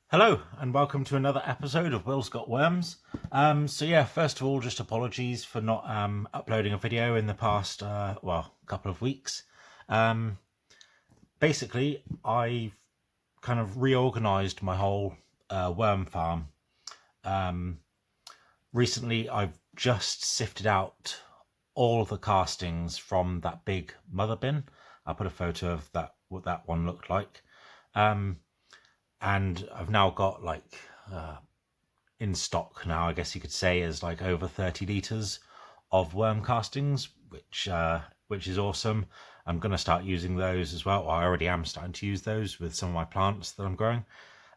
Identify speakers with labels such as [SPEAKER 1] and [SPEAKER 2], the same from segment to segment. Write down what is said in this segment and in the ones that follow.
[SPEAKER 1] Hello and welcome to another episode of Will's Got Worms. First of all, just apologies for not uploading a video in the past, couple of weeks. Basically, I've kind of reorganized my whole worm farm. Recently, I've just sifted out all of the castings from that big mother bin. I'll put a photo of that, what that one looked like. And I've now got in stock now, I guess you could say, is like over 30 litres of worm castings, which is awesome. I'm going to start using those as well. I already am starting to use those with some of my plants that I'm growing.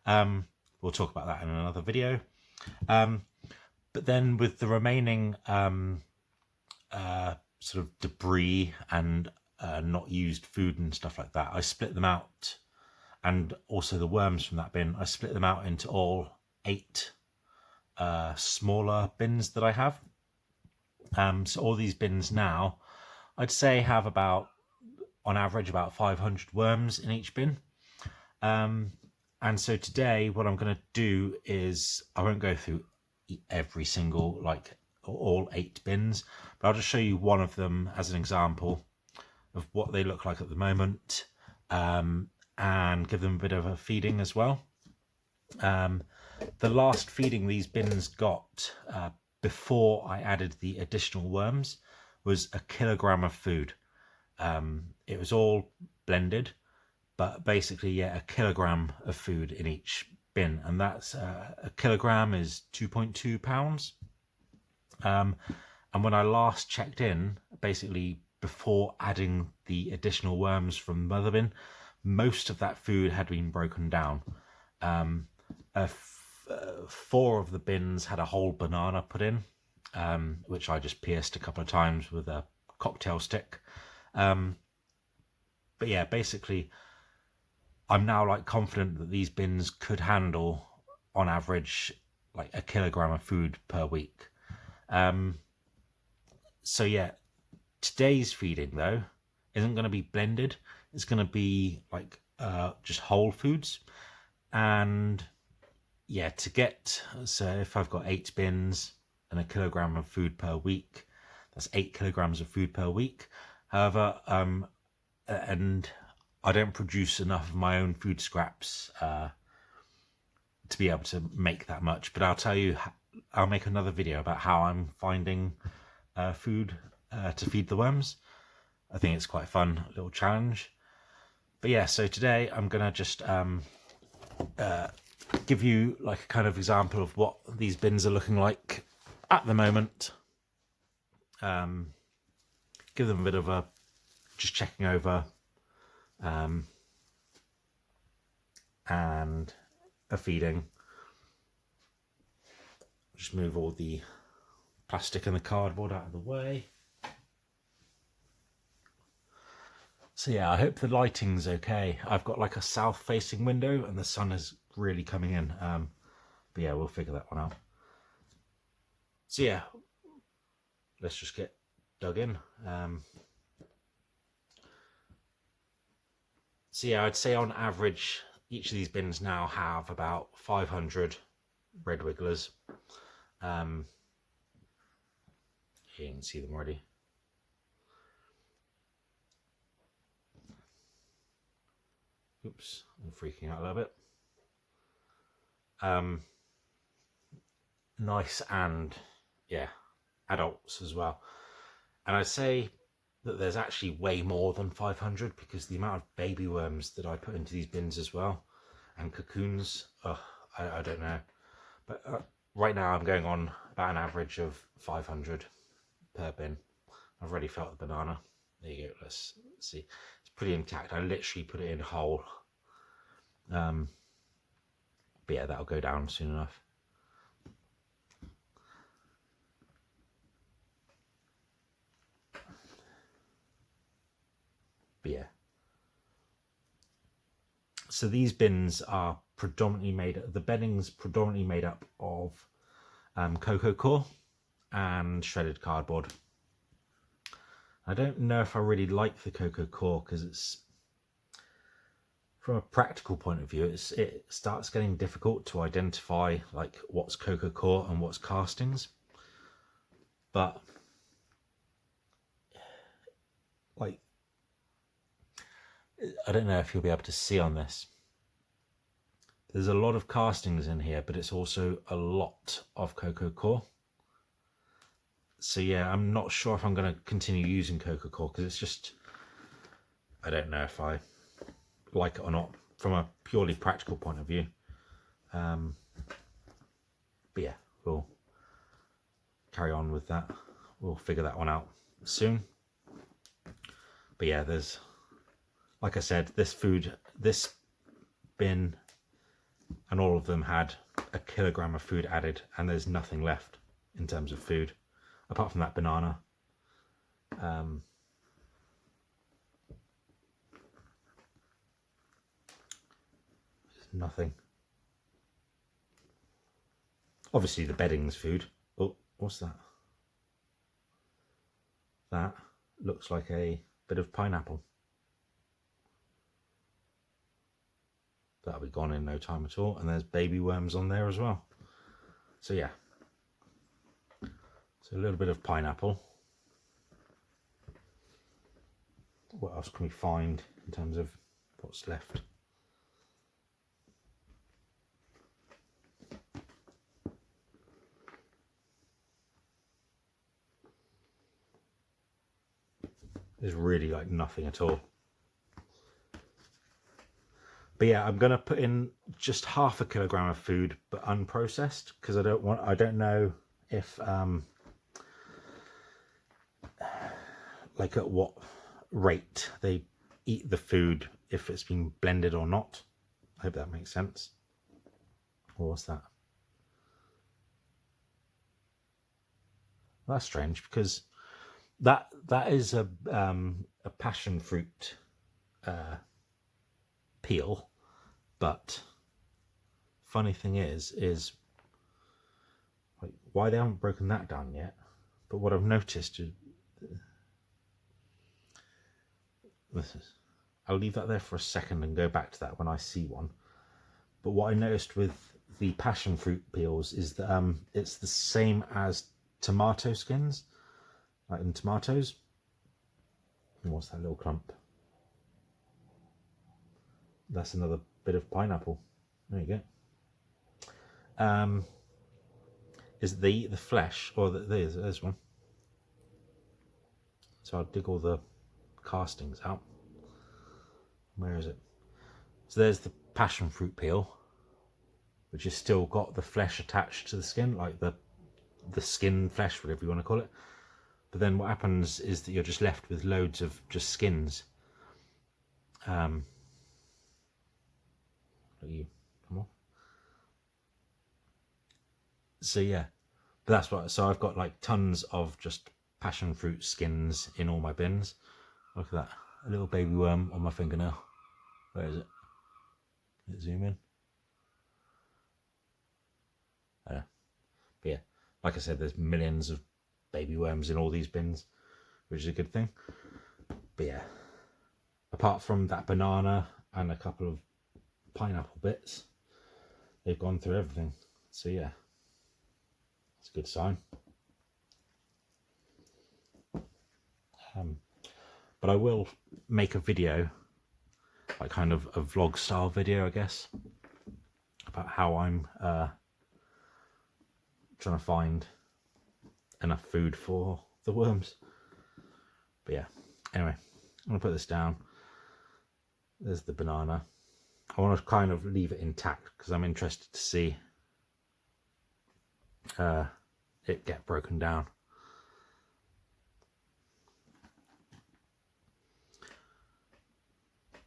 [SPEAKER 1] We'll talk about that in another video. But then with the remaining sort of debris and not used food and stuff like that, I split them out. And also the worms from that bin, I split them out into all 8 smaller bins that I have. So all these bins now, I'd say have about, on average, about 500 worms in each bin. And so today what I'm going to do is, I won't go through every single, all 8 bins, but I'll just show you one of them as an example of what they look like at the moment. And give them a bit of a feeding as well. The last feeding these bins got before I added the additional worms was 1 kilogram of food. It was all blended, but basically, 1 kilogram of food in each bin, and that's 1 kilogram is 2.2 pounds. And when I last checked in, basically before adding the additional worms from the mother bin, most of that food had been broken down. 4 of the bins had a whole banana put in, which I just pierced a couple of times with a cocktail stick. But yeah, basically, I'm now confident that these bins could handle, on average, 1 kilogram of food per week. So yeah, today's feeding though isn't going to be blended. It's going to be just whole foods. And yeah, so if I've got 8 bins and 1 kilogram of food per week, that's 8 kilograms of food per week. However, and I don't produce enough of my own food scraps to be able to make that much. But I'll make another video about how I'm finding food to feed the worms. I think it's quite a fun little challenge. But yeah, so today I'm going to just give you a kind of example of what these bins are looking like at the moment. Give them a bit of just checking over and a feeding. Just move all the plastic and the cardboard out of the way. So yeah, I hope the lighting's okay. I've got a south-facing window and the sun is really coming in. But yeah, we'll figure that one out. So yeah, let's just get dug in. So yeah, I'd say on average, each of these bins now have about 500 red wigglers. You can see them already. Oops, I'm freaking out a little bit. Nice, and yeah, adults as well. And I'd say that there's actually way more than 500 because the amount of baby worms that I put into these bins as well, and cocoons, I don't know. But right now I'm going on about an average of 500 per bin. I've already felt the banana. There you go, let's see. It's pretty intact. I literally put it in whole. But yeah, that'll go down soon enough. But yeah. So these bins are the bedding's predominantly made up of cocoa core and shredded cardboard. I don't know if I really like the cocoa core because it's from a practical point of view, it starts getting difficult to identify like what's coco coir and what's castings. But like, I don't know if you'll be able to see on this. There's a lot of castings in here, but it's also a lot of coco coir. So yeah, I'm not sure if I'm going to continue using coco coir because it's just, I don't know if I like it or not from a purely practical point of view. But yeah, we'll carry on with that. We'll figure that one out soon. But yeah, there's, like I said, this bin and all of them had a kilogram of food added, and there's nothing left in terms of food apart from that banana. Nothing. Obviously the bedding's food. Oh, what's that? That looks like a bit of pineapple. That'll be gone in no time at all. And there's baby worms on there as well. So yeah. So a little bit of pineapple. What else can we find in terms of what's left? There's really like nothing at all. But yeah, I'm going to put in just half a kilogram of food, but unprocessed, because I don't know if like at what rate they eat the food, if it's been blended or not. I hope that makes sense. Or what's that? That's strange, because that is a passion fruit peel, but funny thing is like why they haven't broken that down yet. But what I've noticed is, I'll leave that there for a second and go back to that when I see one. But what I noticed with the passion fruit peels is that it's the same as tomato skins, like in tomatoes. And what's that little clump? That's another bit of pineapple. There you go. Is they eat the flesh, or there's one. So I'll dig all the castings out. Where is it? So there's the passion fruit peel, which has still got the flesh attached to the skin, like the skin flesh, whatever you want to call it. But then what happens is that you're just left with loads of just skins. You come on. So yeah, but that's what. So I've got like tons of just passion fruit skins in all my bins. Look at that, a little baby worm on my fingernail. Where is it? Let's zoom in. But yeah, like I said, there's millions of baby worms in all these bins, which is a good thing. But yeah, apart from that banana and a couple of pineapple bits, they've gone through everything. So yeah, it's a good sign. But I will make a video, like kind of a vlog style video, I guess, about how I'm trying to find enough food for the worms. But yeah, anyway, I'm gonna put this down. There's the banana. I want to kind of leave it intact because I'm interested to see it get broken down.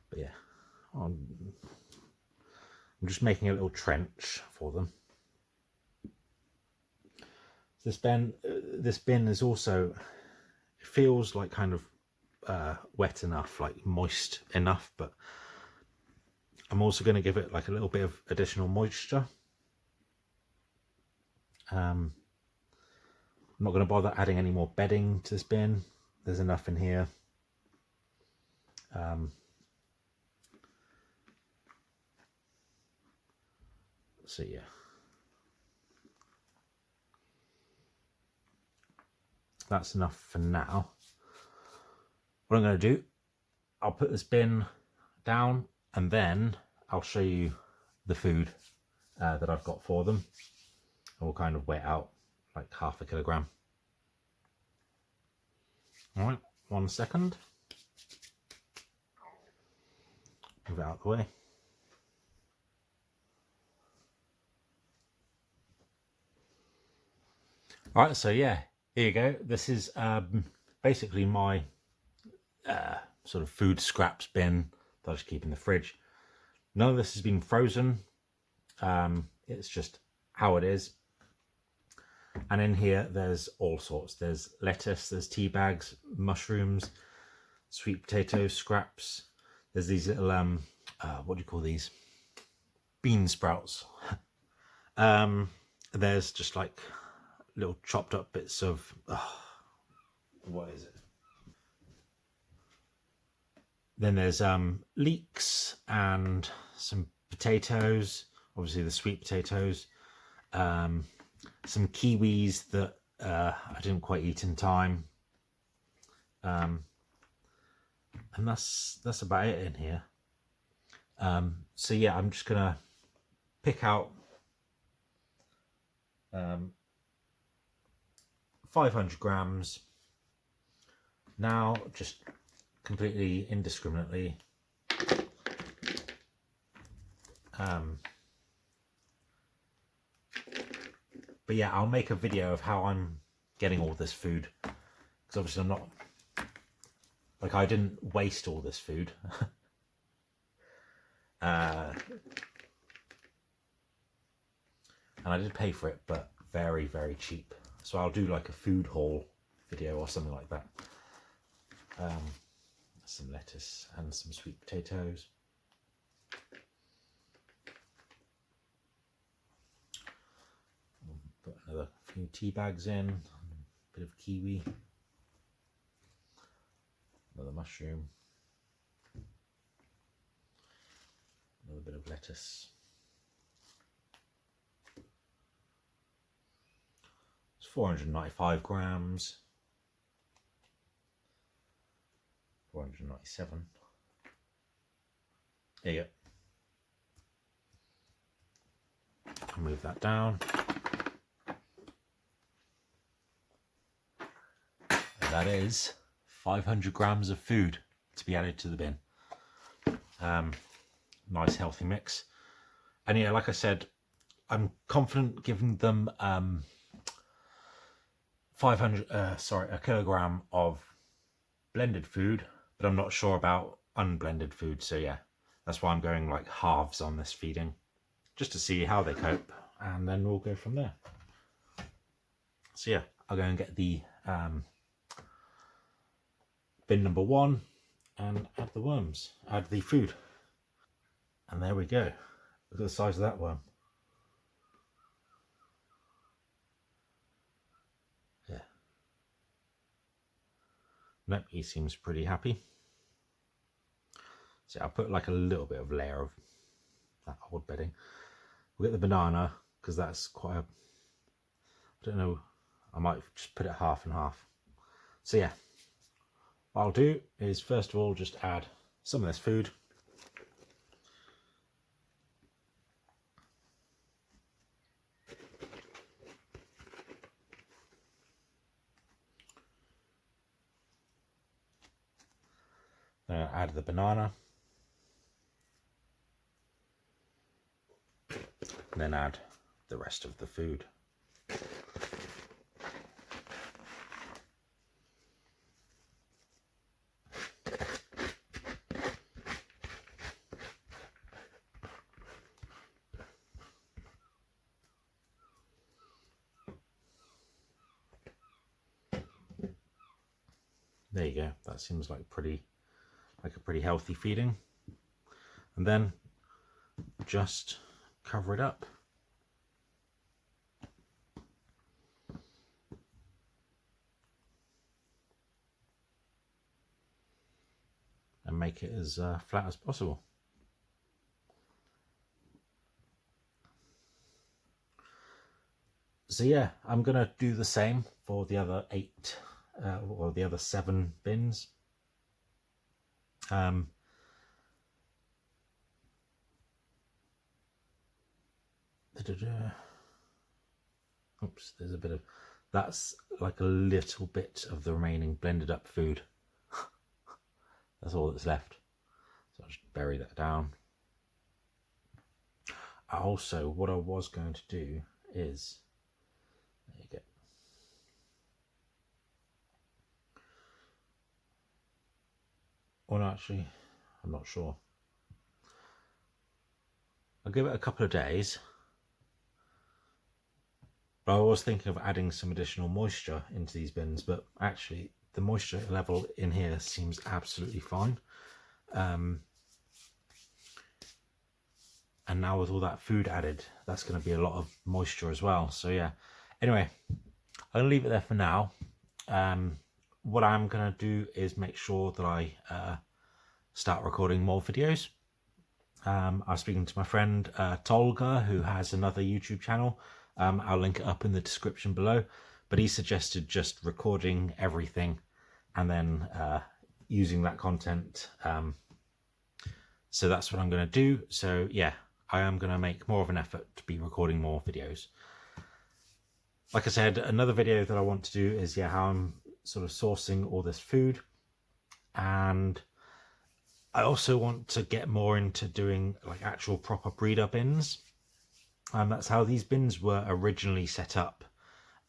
[SPEAKER 1] But yeah, I'm just making a little trench for them. This bin is also, it feels like kind of wet enough, like moist enough, but I'm also going to give it like a little bit of additional moisture. I'm not going to bother adding any more bedding to this bin. There's enough in here. So yeah, that's enough for now. What I'm going to do, I'll put this bin down and then I'll show you the food that I've got for them. And we'll kind of weigh it out like 1/2 kilogram. All right, 1 second. Move it out of the way. All right, so yeah, here you go. This is basically my sort of food scraps bin that I just keep in the fridge. None of this has been frozen. It's just how it is. And in here, there's all sorts. There's lettuce, there's tea bags, mushrooms, sweet potatoes, scraps. There's these little, what do you call these? Bean sprouts. There's just like little chopped up bits of, what is it? Then there's leeks and some potatoes, obviously the sweet potatoes, some kiwis that I didn't quite eat in time, and that's about it in here. So yeah, I'm just gonna pick out 500 grams now, just completely indiscriminately. But yeah, I'll make a video of how I'm getting all this food, because obviously I'm not, like, I didn't waste all this food. And I did pay for it, but very, very cheap. So I'll do like a food haul video or something like that. Some lettuce and some sweet potatoes. Put another few tea bags in, a bit of kiwi, another mushroom, another bit of lettuce. It's 495 grams, 497. There you go. I'll move that down. And that is 500 grams of food to be added to the bin. Nice healthy mix. And yeah, like I said, I'm confident giving them a kilogram of blended food, but I'm not sure about unblended food. So yeah, that's why I'm going like halves on this feeding, just to see how they cope, and then we'll go from there. So yeah, I'll go and get the bin number 1 and add the worms, add the food. And there we go. Look at the size of that worm. Yeah. Nope, he seems pretty happy. So I'll put like a little bit of layer of that old bedding. We'll get the banana, because that's quite a, I don't know, I might just put it half and half. So yeah, what I'll do is first of all just add some of this food. Then I'll add the banana. And then add the rest of the food. There you go. That seems like a pretty healthy feeding. And then just cover it up. And make it as flat as possible. So yeah, I'm gonna do the same for the other 8 or the other 7 bins. Oops, there's a bit of, that's like a little bit of the remaining blended up food. That's all that's left. So I'll just bury that down. Also, what I was going to do is, there you go. Well, actually, I'm not sure. I'll give it a couple of days. But I was thinking of adding some additional moisture into these bins, but actually the moisture level in here seems absolutely fine. And now with all that food added, that's going to be a lot of moisture as well. So yeah, anyway, I'm going to leave it there for now. What I'm going to do is make sure that I start recording more videos. I was speaking to my friend Tolga, who has another YouTube channel. I'll link it up in the description below, but he suggested just recording everything and then using that content. So that's what I'm going to do. So yeah, I am going to make more of an effort to be recording more videos. Like I said, another video that I want to do is how I'm sort of sourcing all this food, and I also want to get more into doing like actual proper breeder bins. That's how these bins were originally set up,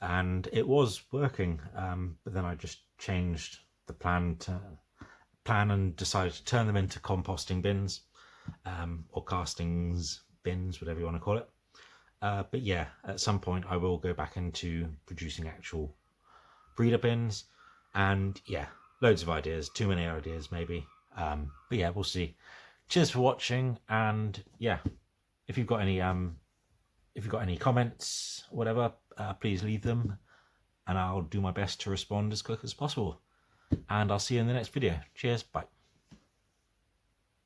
[SPEAKER 1] and it was working, but then I just changed the plan and decided to turn them into composting bins, or castings bins, whatever you want to call it. But yeah, at some point I will go back into producing actual breeder bins, and yeah, loads of ideas, too many ideas maybe. But yeah, we'll see. Cheers for watching, and yeah, if you've got any comments, whatever, please leave them, and I'll do my best to respond as quick as possible. And I'll see you in the next video. Cheers, bye.